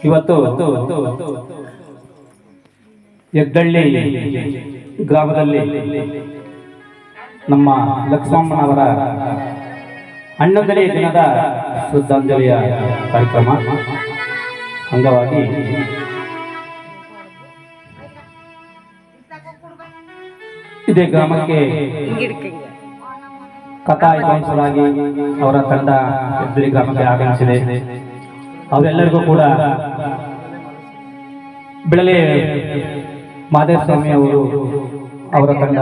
ಇವತ್ತು ಯಗ್ದಳ್ಳಿ ಗ್ರಾಮದಲ್ಲಿ ನಮ್ಮ ಲಕ್ಷ್ಮಮ್ಮನವರ ಅಣ್ಣಂದನೇ ದಿನದ ಶ್ರದ್ಧಾಂಜಲಿಯ ಕಾರ್ಯಕ್ರಮ ಅಂಗವಾಗಿ ಇದೇ ಗ್ರಾಮಕ್ಕೆ ಕಥಾ ವಿದ್ವಾಂಸರಾಗಿ ಅವರ ತಂಡ ಯಗ್ದಳ್ಳಿ ಗ್ರಾಮಕ್ಕೆ ಆಗಮಿಸಿದೆ. ಅವರೆಲ್ಲರಿಗೂ ಕೂಡ ಬಿಳಲೆ ಮಾದೇಸ್ವಾಮಿ ಅವರು ಅವರ ತಂಡ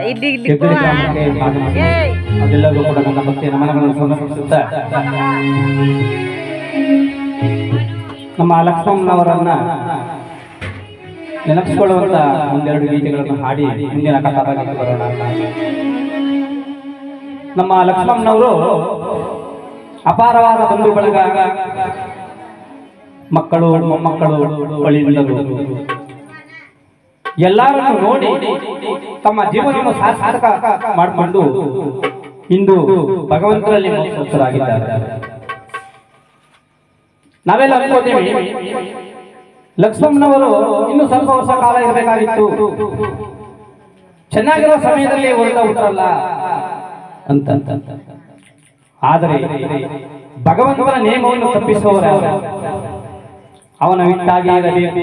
ಯಗ್ದಳ್ಳಿ ಗ್ರಾಮಕ್ಕೆ ಆಗಮಿಸಿದೆ. ಅದೆಲ್ಲರಿಗೂ ಕೂಡ ನನ್ನ ಭಕ್ತಿಯ ನಮನಗಳನ್ನು ಸಮರ್ಪಿಸುತ್ತಾ ನಮ್ಮ ಲಕ್ಷ್ಮಮ್ಮನವರನ್ನ ನೆನಪಿಸಿಕೊಳ್ಳುವಂತ ಒಂದೆರಡು ಗೀತೆಗಳನ್ನು ಹಾಡಿ ಮುಂದಿನ ಕಥಾಭಾಗಕ್ಕೆ ಬರೋಣ. ನಮ್ಮ ಲಕ್ಷ್ಮಮ್ಮನವರು ಅಪಾರವಾದ ಬಂಧು ಬಳಗ, ಮಕ್ಕಳು ಮೊಮ್ಮಕ್ಕಳು ಒಳಿಂದರು ಎಲ್ಲರನ್ನು ನೋಡಿ ತಮ್ಮ ಜೀವನವನ್ನು ಸಾರ್ಥಕ ಮಾಡಿಕೊಂಡು ಇಂದು ಭಗವಂತರಲ್ಲಿ ಮೋಕ್ಷರಾಗಿದ್ದಾರೆ. ನಾವೆಲ್ಲ ಅನ್ಕೋತೀವಿ ಲಕ್ಷ್ಮಮ್ಮನವರು ಇನ್ನು ಸ್ವಲ್ಪ ವರ್ಷ ಕಾಲ ಇರಬೇಕಾಗಿತ್ತು, ಚೆನ್ನಾಗಿರೋ ಸಮಯದಲ್ಲಿ ಹೊರಟ ಹುಟ್ಟಲ್ಲ ಅಂತ. ಆದರೆ ಭಗವಂತನ ನಿಯಮವನ್ನು ತಪ್ಪಿಸುವವರು ಅವನ ವಿಟ್ಟಾಗಿ ಇರಬೇಕು,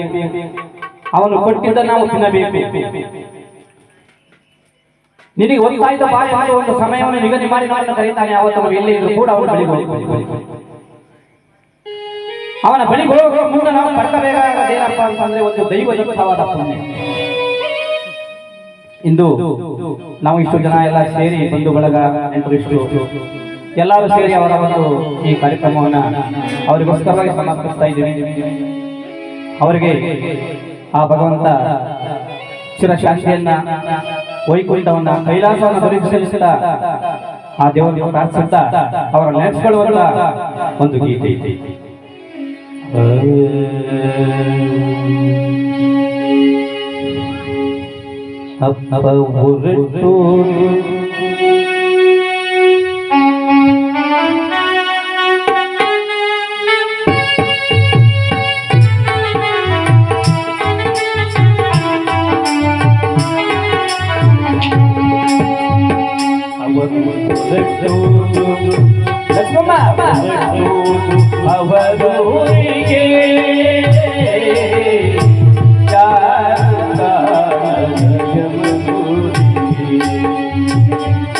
ಅವನು ಕೊಟ್ಟಿದ್ದ ನಾವು ತಿನ್ನಬೇಕು. ನಿನಗೆ ಒತ್ತಾಯಿತ ಬಾಯಿ ಮಾಡುವ ಒಂದು ಸಮಯವನ್ನು ನಿಗದಿ ಮಾಡಿ ಕರೀತಾನೆ. ಅವತ್ತು ಎಲ್ಲಿ ಇದ್ರು ಕೂಡ ಅವನ ಬಳಿಗೆ ಅವನ ಬಳಿಗೆ ಹೋಗುವ ಮುಂದೆ ನಾವು ಪಡಬೇಕಾಗದೇನಪ್ಪ ಅಂತಂದ್ರೆ ಒಂದು ದೈವಯುಕ್ತವಾದ ಪುಣ್ಯ. ಇಂದು ನಾವು ಇಷ್ಟು ಜನ ಎಲ್ಲ ಸೇರಿ ಬಂಧು ಬಳಗ ನೆಂಟರಿಷ್ಟು ಎಲ್ಲರೂ ಸೇರಿ ಅವರ ಒಂದು ಈ ಕಾರ್ಯಕ್ರಮವನ್ನ ಅವರಿಗೋಸ್ಕರವಾಗಿ ಸಮರ್ಪಿಸ್ತಾ ಇದ್ದೀವಿ. ಅವರಿಗೆ ಆ ಭಗವಂತ ಚಿರಶಾಂತಿಯನ್ನ, ವೈಕುಂಠವನ್ನ, ಕೈಲಾಸವನ್ನು ದೊರಕಿಸುತ್ತಾ ಆ ದೇವರನ್ನು ಪ್ರಾರ್ಥಿಸುತ್ತಾ ಅವರ ನೆನೆಸಿಕೊಳ್ಳುವಂತ ಒಂದು ಗೀತೆ ಇದೆ. ಅವರಿಗೆ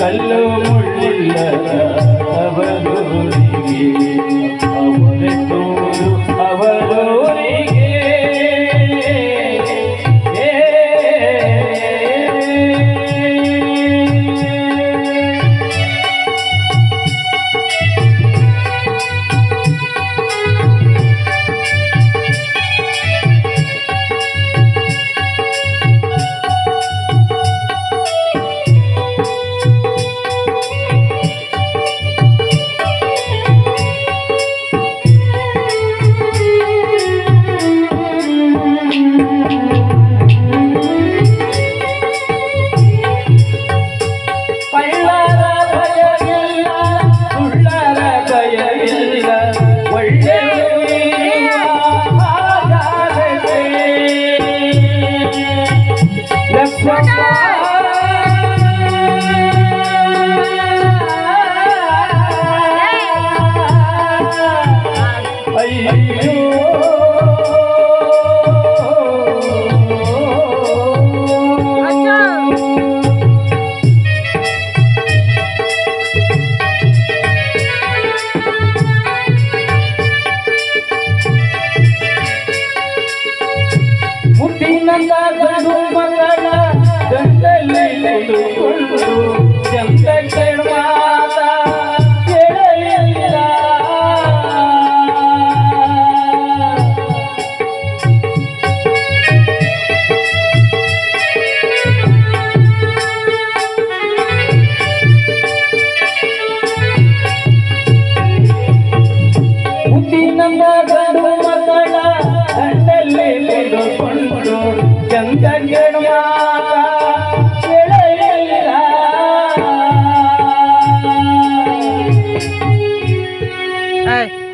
ಕಲ್ಲು ಮುಳ್ಳಿಲ್ಲದ ಅವರೂರಿಗೆ ಅವರೂರು ಅವರೂರಿಗೆ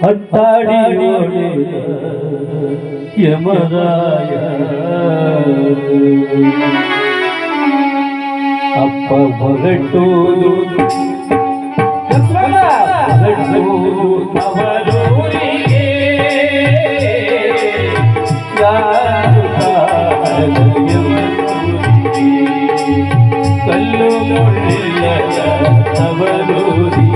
ಅಟ್ಟಾಡಿ ನೋಡಿದ ಯಮರಾಯ ಅಪ್ಪ ಹೊರಟೋದು ಅವರೂರಿಗೆ ಯಾರು ಕಲ್ಲು ಮುಳ್ಳಿಲ್ಲದ ಅವರೂರಿಗೆ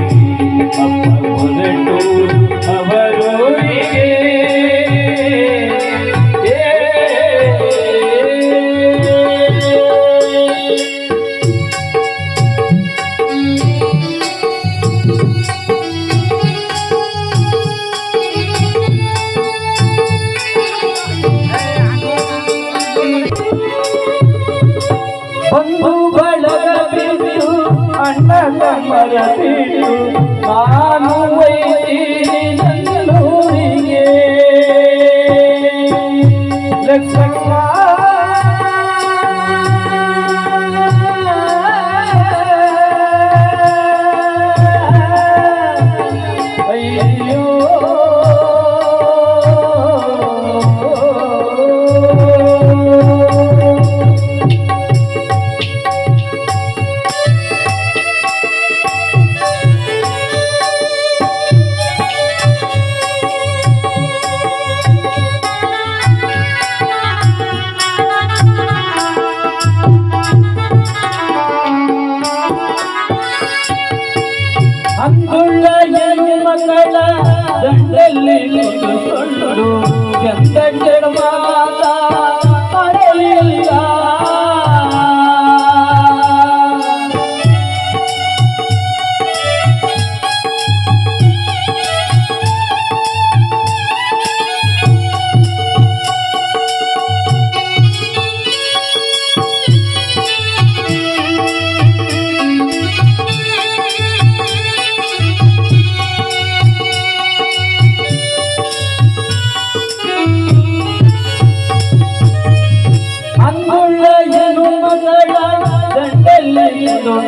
ಅಪ್ಪ ಹೊರಟೋದು ಅವರೂರಿಗೆ ಬಂಧು ಬಳಗ ಬಿಟ್ಟು ಅಣ್ಣ ತಮ್ಮರ ಬಿಟ್ಟು ನಾನು ಒಯ್ತೀನಿ ನನ್ನೂರಿಗೆ ಲಕ್ಷ್ಮಣ ಅಯ್ಯೋ ಅಂಗುಳ್ಳ ಮಕ್ಕಳ ದಂಡಲ್ಲಿ ನಿಂತುಕೊಂಡು ಎಂದೆಂದೆಡ ಮಾತ ಮರೆಯಲಿಲ್ಲ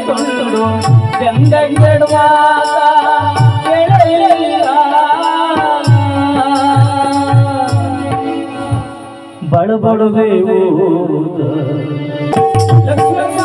ಕೊಂಡು ಚಂದಗಡವಾದ ಎಳೆಯಿಲ್ಲ ಬಡಬಡುವೆ ಲಕ್ಷ್ಮಣ